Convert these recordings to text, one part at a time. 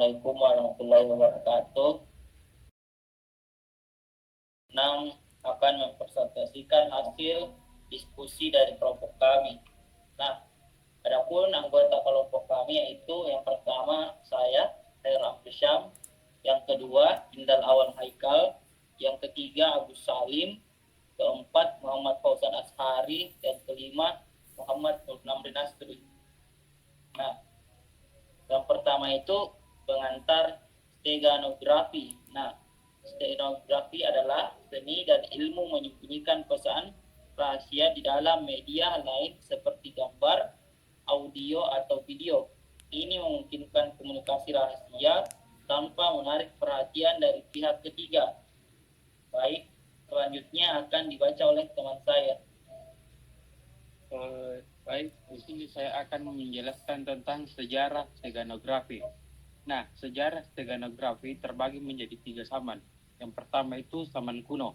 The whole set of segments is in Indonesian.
Assalamualaikum warahmatullahi wabarakatuh. 6 akan mempresentasikan hasil diskusi dari kelompok kami. Nah, adapun anggota kelompok kami yaitu yang pertama saya, Khair Amrisyam, yang kedua Indal Awan Haikal, yang ketiga Agus Salim, keempat Muhammad Fauzan Ashari, dan kelima Muhammad Nurnamri Nastri. Nah, yang pertama itu pengantar stenografi. Nah, stenografi adalah seni dan ilmu menyembunyikan pesan rahasia di dalam media lain seperti gambar, audio, atau video. Ini memungkinkan komunikasi rahasia tanpa menarik perhatian dari pihak ketiga. Baik, selanjutnya akan dibaca oleh teman saya. Baik, di sini saya akan menjelaskan tentang sejarah stenografi. Nah, sejarah stenografi terbagi menjadi 3 zaman. Yang pertama itu zaman kuno.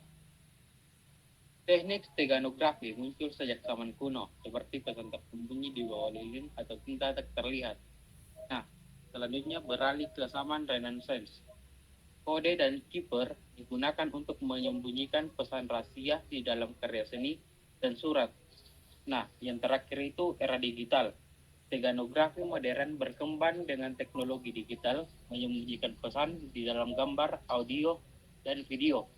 Teknik stenografi muncul sejak zaman kuno, seperti pesan tersembunyi di bawah lilin atau tinta tak terlihat. Nah, selanjutnya beralih ke zaman Renaissance. Kode dan kiper digunakan untuk menyembunyikan pesan rahasia di dalam karya seni dan surat. Nah, yang terakhir itu era digital. Stenografi modern berkembang dengan teknologi digital, menyembunyikan pesan di dalam gambar, audio, dan video.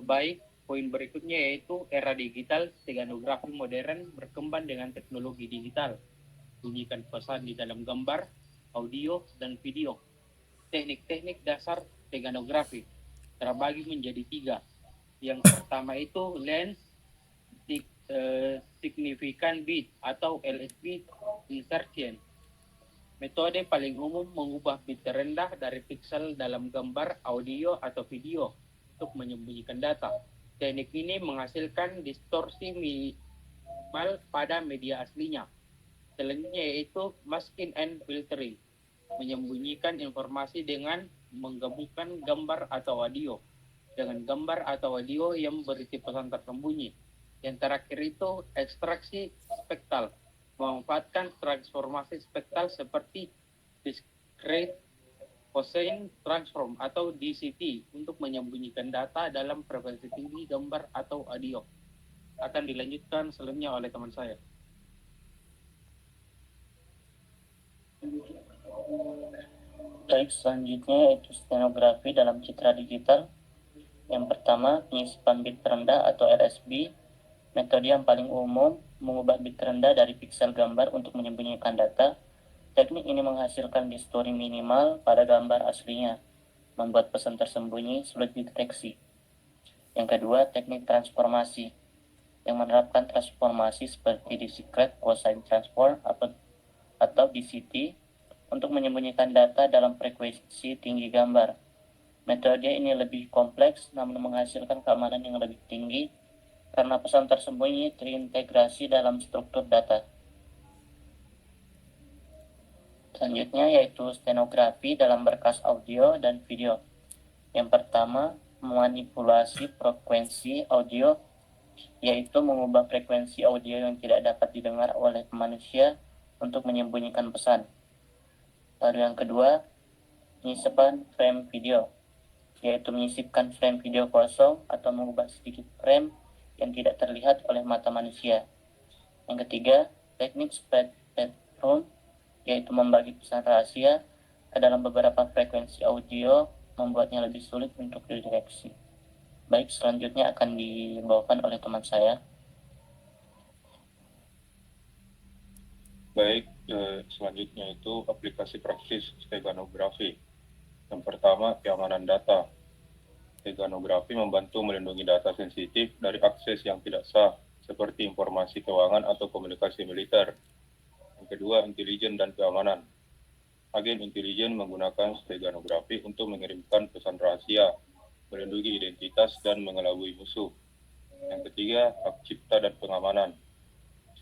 Baik, poin berikutnya yaitu era digital. Stenografi modern berkembang dengan teknologi digital, menyembunyikan pesan di dalam gambar, audio, dan video. Teknik-teknik dasar stenografi terbagi menjadi 3. Yang pertama itu lens significant bit atau LSB insertion. Metode paling umum mengubah bit terendah dari pixel dalam gambar, audio, atau video untuk menyembunyikan data. Teknik ini menghasilkan distorsi minimal pada media aslinya. Selanjutnya yaitu masking and filtering, menyembunyikan informasi dengan menggabungkan gambar atau audio dengan gambar atau audio yang berisi pesan tersembunyi. Yang terakhir itu ekstraksi spektral, memanfaatkan transformasi spektral seperti discrete Gaussian transform atau DCT untuk menyembunyikan data dalam frekuensi tinggi gambar atau audio. Akan dilanjutkan selanjutnya oleh teman saya. Baik, selanjutnya yaitu stenografi dalam citra digital. Yang pertama, penyisipan bit terendah atau RSB. Metode yang paling umum mengubah bit terendah dari piksel gambar untuk menyembunyikan data. Teknik ini menghasilkan distorsi minimal pada gambar aslinya, membuat pesan tersembunyi sulit dideteksi. Yang kedua, teknik transformasi, yang menerapkan transformasi seperti discrete Gaussian transform atau DCT untuk menyembunyikan data dalam frekuensi tinggi gambar. Metode ini lebih kompleks namun menghasilkan keamanan yang lebih tinggi karena pesan tersembunyi terintegrasi dalam struktur data. Selanjutnya yaitu stenografi dalam berkas audio dan video. Yang pertama, memanipulasi frekuensi audio, yaitu mengubah frekuensi audio yang tidak dapat didengar oleh manusia untuk menyembunyikan pesan. Lalu yang kedua, penyisipan frame video, yaitu menyisipkan frame video kosong atau mengubah sedikit frame yang tidak terlihat oleh mata manusia. Yang ketiga, teknik spektrum, yaitu membagi pesan rahasia ke dalam beberapa frekuensi audio, membuatnya lebih sulit untuk dideteksi. Baik, selanjutnya akan dibawakan oleh teman saya. Baik, selanjutnya itu aplikasi praktis stenografi. Yang pertama, keamanan data. Stenografi membantu melindungi data sensitif dari akses yang tidak sah, seperti informasi keuangan atau komunikasi militer. Yang kedua, intelijen dan keamanan. Agen intelijen menggunakan stenografi untuk mengirimkan pesan rahasia, melindungi identitas, dan mengelabui musuh. Yang ketiga, hak cipta dan pengamanan.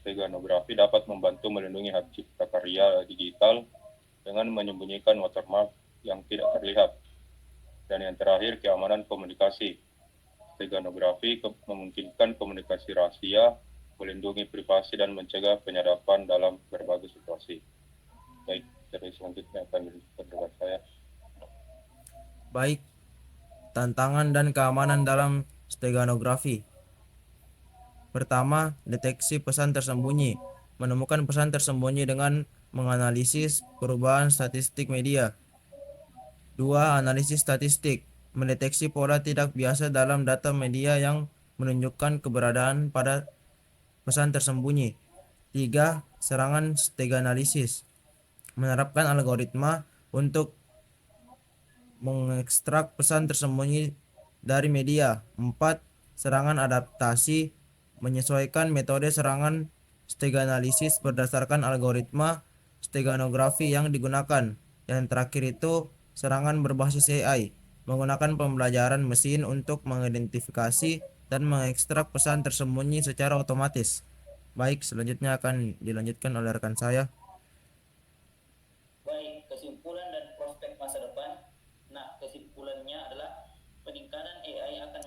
Stenografi dapat membantu melindungi hak cipta karya digital dengan menyembunyikan watermark yang tidak terlihat. Dan yang terakhir, keamanan komunikasi. Stenografi memungkinkan komunikasi rahasia, melindungi privasi, dan mencegah penyadapan dalam berbagai situasi. Baik, seri selanjutnya akan dilanjutkan rekan saya. Baik, tantangan dan keamanan dalam steganografi. Pertama, deteksi pesan tersembunyi. Menemukan pesan tersembunyi dengan menganalisis perubahan statistik media. 2. Analisis statistik. Mendeteksi pola tidak biasa dalam data media yang menunjukkan keberadaan pada pesan tersembunyi. 3. Serangan steganalisis. Menerapkan algoritma untuk mengekstrak pesan tersembunyi dari media. 4. Serangan adaptasi. Menyesuaikan metode serangan steganalisis berdasarkan algoritma steganografi yang digunakan. Yang terakhir itu serangan berbasis AI, menggunakan pembelajaran mesin untuk mengidentifikasi dan mengekstrak pesan tersembunyi secara otomatis. Baik, selanjutnya akan dilanjutkan oleh rekan saya. Baik, kesimpulan dan prospek masa depan. Nah, kesimpulannya adalah peningkatan AI akan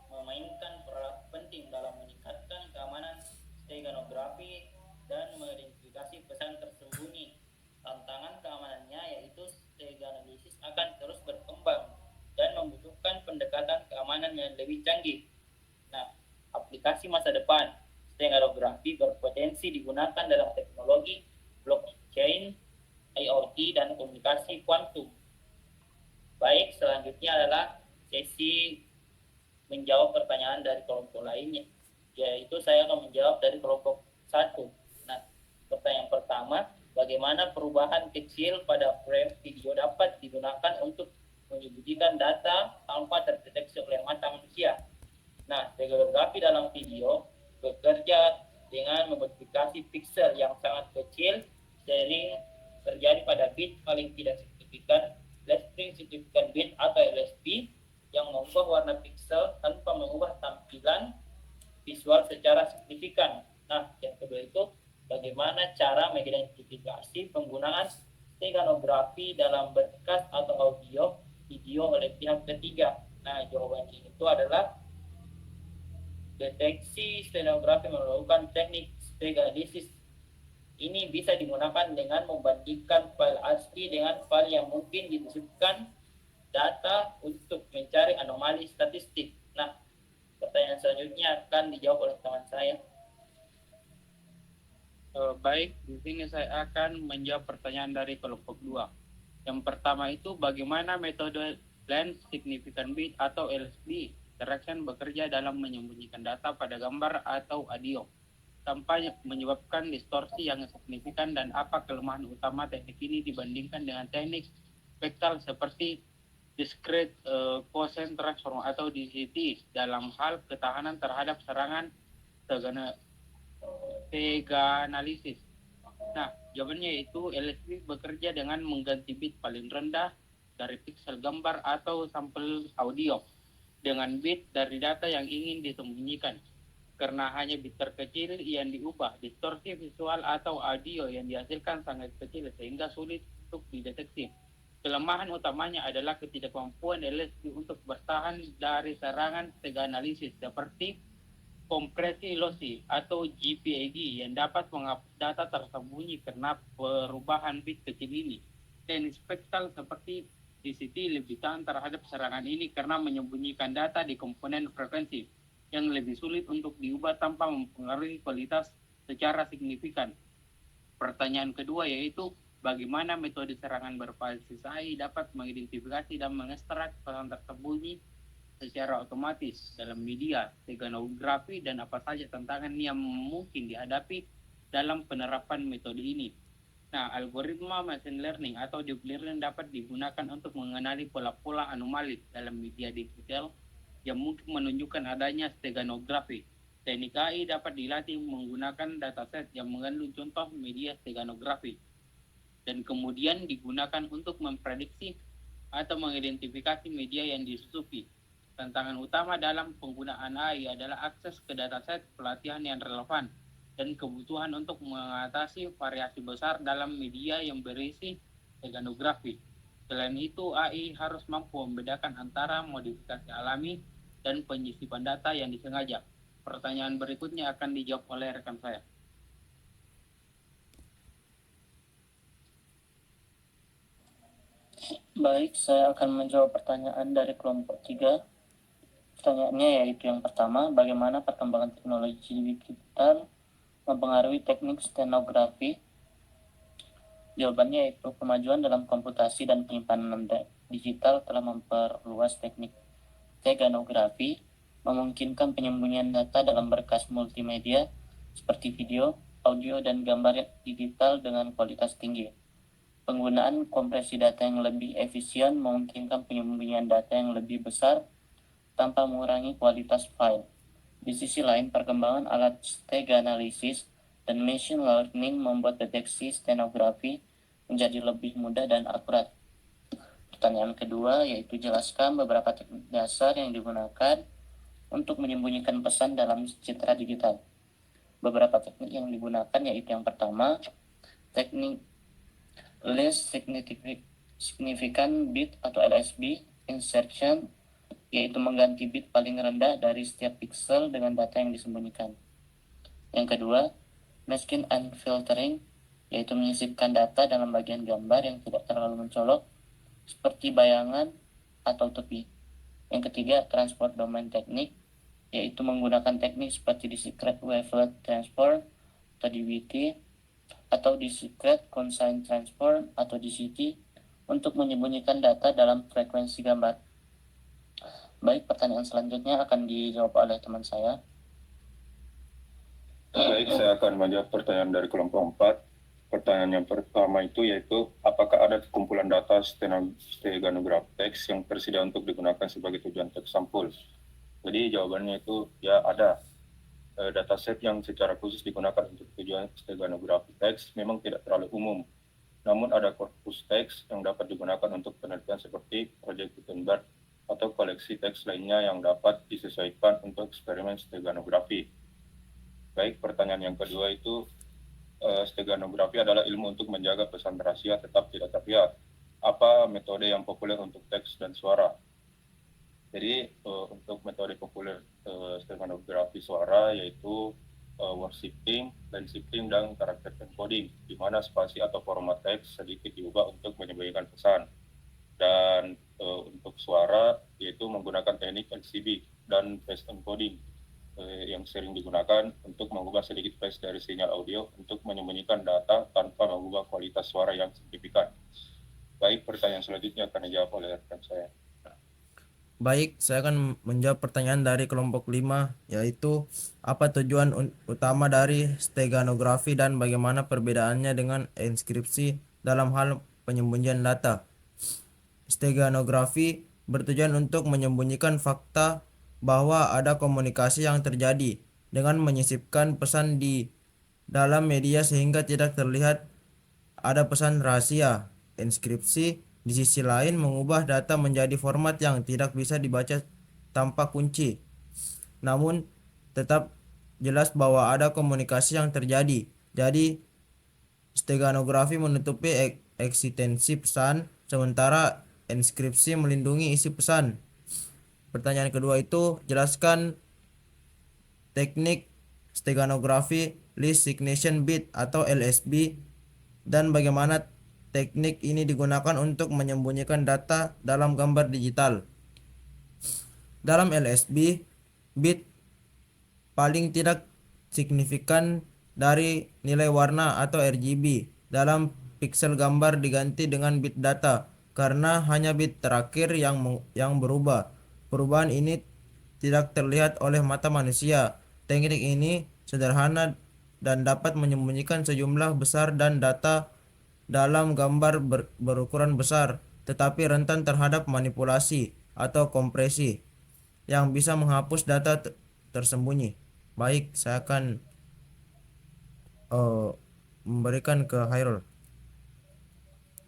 memainkan peran penting dalam meningkatkan keamanan steganografi dan mengidentifikasi pesan tersembunyi. Tantangan keamanannya yaitu steganalisis akan terus berkembang dan membutuhkan pendekatan keamanan yang lebih canggih. Nah, aplikasi masa depan steganografi berpotensi digunakan dalam teknologi blockchain, IoT, dan komunikasi kuantum. Baik, selanjutnya adalah sesi menjawab pertanyaan dari kelompok lainnya, yaitu saya akan menjawab dari kelompok 1. Nah, pertanyaan pertama, bagaimana perubahan kecil pada frame video dapat digunakan untuk menyembunyikan data tanpa terdeteksi oleh mata manusia? Nah, stereografi dalam video bekerja dengan memodifikasi pixel yang sangat kecil, sering terjadi pada bit paling tidak signifikan, less-string significant bit atau LSB, yang mengubah warna pixel tanpa mengubah tampilan visual secara signifikan. Nah, yang kedua itu bagaimana cara mengidentifikasi penggunaan steganografi dalam broadcast atau audio video oleh pihak ketiga. Nah, jawabannya itu adalah deteksi stenografi melakukan teknik steganalisis. Ini bisa digunakan dengan membandingkan file asli dengan file yang mungkin dimasukkan data untuk mencari anomali statistik. Nah, pertanyaan selanjutnya akan dijawab oleh teman saya. Baik, di sini saya akan menjawab pertanyaan dari kelompok 2. Yang pertama itu bagaimana metode lens significant bit atau LSB interaction bekerja dalam menyembunyikan data pada gambar atau audio tanpa menyebabkan distorsi yang signifikan, dan apa kelemahan utama teknik ini dibandingkan dengan teknik spektal seperti discrete quotient transform atau DCT dalam hal ketahanan terhadap serangan steganalisis. Nah, jawabannya itu LSB bekerja dengan mengganti bit paling rendah dari pixel gambar atau sampel audio dengan bit dari data yang ingin disembunyikan. Karena hanya bit terkecil yang diubah, distorsi visual atau audio yang dihasilkan sangat kecil sehingga sulit untuk dideteksi. Kelemahan utamanya adalah ketidakmampuan LSB untuk bertahan dari serangan steganalisis seperti kompresi lossy atau GPAD yang dapat menghapus data tersembunyi karena perubahan bit kecil ini. Dan spektal seperti DCT lebih tahan terhadap serangan ini karena menyembunyikan data di komponen frekuensi yang lebih sulit untuk diubah tanpa mempengaruhi kualitas secara signifikan. Pertanyaan kedua yaitu bagaimana metode serangan berbasis AI dapat mengidentifikasi dan mengekstrak pesan tersembunyi secara otomatis dalam media steganografi, dan apa saja tantangan yang mungkin dihadapi dalam penerapan metode ini. Nah, algoritma machine learning atau deep learning dapat digunakan untuk mengenali pola-pola anomali dalam media digital yang mungkin menunjukkan adanya steganografi. Teknik AI dapat dilatih menggunakan dataset yang mengandung contoh media steganografi dan kemudian digunakan untuk memprediksi atau mengidentifikasi media yang disusupi. Tantangan utama dalam penggunaan AI adalah akses ke dataset pelatihan yang relevan dan kebutuhan untuk mengatasi variasi besar dalam media yang berisi steganografi. Selain itu, AI harus mampu membedakan antara modifikasi alami dan penyisipan data yang disengaja. Pertanyaan berikutnya akan dijawab oleh rekan saya. Baik, saya akan menjawab pertanyaan dari kelompok 3. Pertanyaannya yaitu yang pertama, bagaimana perkembangan teknologi digital mempengaruhi teknik stenografi? Jawabannya yaitu kemajuan dalam komputasi dan penyimpanan digital telah memperluas teknik steganografi, memungkinkan penyembunyian data dalam berkas multimedia seperti video, audio, dan gambar digital dengan kualitas tinggi. Penggunaan kompresi data yang lebih efisien memungkinkan penyembunyian data yang lebih besar tanpa mengurangi kualitas file. Di sisi lain, perkembangan alat steganalisis dan machine learning membuat deteksi stenografi menjadi lebih mudah dan akurat. Pertanyaan kedua yaitu jelaskan beberapa teknik dasar yang digunakan untuk menyembunyikan pesan dalam citra digital. Beberapa teknik yang digunakan yaitu yang pertama, teknik least significant bit atau LSB insertion, yaitu mengganti bit paling rendah dari setiap pixel dengan data yang disembunyikan. Yang kedua, masking and filtering, yaitu menyisipkan data dalam bagian gambar yang tidak terlalu mencolok seperti bayangan atau tepi. Yang ketiga, transport domain teknik, yaitu menggunakan teknik seperti discrete wavelet transform atau DWT atau discrete cosine transform atau DCT untuk menyembunyikan data dalam frekuensi gambar. Baik, pertanyaan selanjutnya akan dijawab oleh teman saya. Baik, saya akan menjawab pertanyaan dari kelompok 4. Pertanyaan yang pertama itu yaitu, apakah ada kumpulan data steganograf teks yang tersedia untuk digunakan sebagai tujuan teks sampul? Jadi jawabannya itu ya ada. Dataset yang secara khusus digunakan untuk tujuan steganografi teks memang tidak terlalu umum. Namun ada korpus teks yang dapat digunakan untuk penelitian seperti Project Gutenberg atau koleksi teks lainnya yang dapat disesuaikan untuk eksperimen steganografi. Baik, pertanyaan yang kedua itu, steganografi adalah ilmu untuk menjaga pesan rahasia tetap tidak terlihat. Apa metode yang populer untuk teks dan suara? Jadi untuk metode populer steganografi suara yaitu word shifting, line shifting, dan karakter encoding, di mana spasi atau format teks sedikit diubah untuk menyembunyikan pesan. Dan untuk suara yaitu menggunakan teknik LCB dan phase encoding yang sering digunakan untuk mengubah sedikit phase dari sinyal audio untuk menyembunyikan data tanpa mengubah kualitas suara yang signifikan. Baik, pertanyaan selanjutnya akan dijawab oleh rekan saya. Baik, saya akan menjawab pertanyaan dari kelompok 5, yaitu apa tujuan utama dari steganografi dan bagaimana perbedaannya dengan inskripsi dalam hal penyembunyian data. Steganografi bertujuan untuk menyembunyikan fakta bahwa ada komunikasi yang terjadi dengan menyisipkan pesan di dalam media sehingga tidak terlihat ada pesan rahasia. Inskripsi di sisi lain mengubah data menjadi format yang tidak bisa dibaca tanpa kunci, namun tetap jelas bahwa ada komunikasi yang terjadi. Jadi steganografi menutupi eksistensi pesan, sementara inskripsi melindungi isi pesan. Pertanyaan kedua itu, jelaskan teknik steganografi least significant bit atau LSB dan bagaimana teknik ini digunakan untuk menyembunyikan data dalam gambar digital. Dalam LSB, bit paling tidak signifikan dari nilai warna atau RGB dalam pixel gambar diganti dengan bit data karena hanya bit terakhir yang berubah. Perubahan ini tidak terlihat oleh mata manusia. Teknik ini sederhana dan dapat menyembunyikan sejumlah besar dan data dalam gambar berukuran besar, tetapi rentan terhadap manipulasi atau kompresi yang bisa menghapus data tersembunyi. Baik, saya akan memberikan ke Hairul.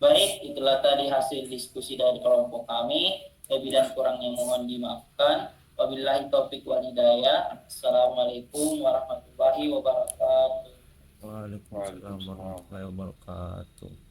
Baik, itulah tadi hasil diskusi dari kelompok kami. Lebih dan kurangnya mohon dimaafkan. Wabillahi taufiq wal hidayah. Assalamualaikum warahmatullahi wabarakatuh. Waalaikumsalam warahmatullahi wabarakatuh.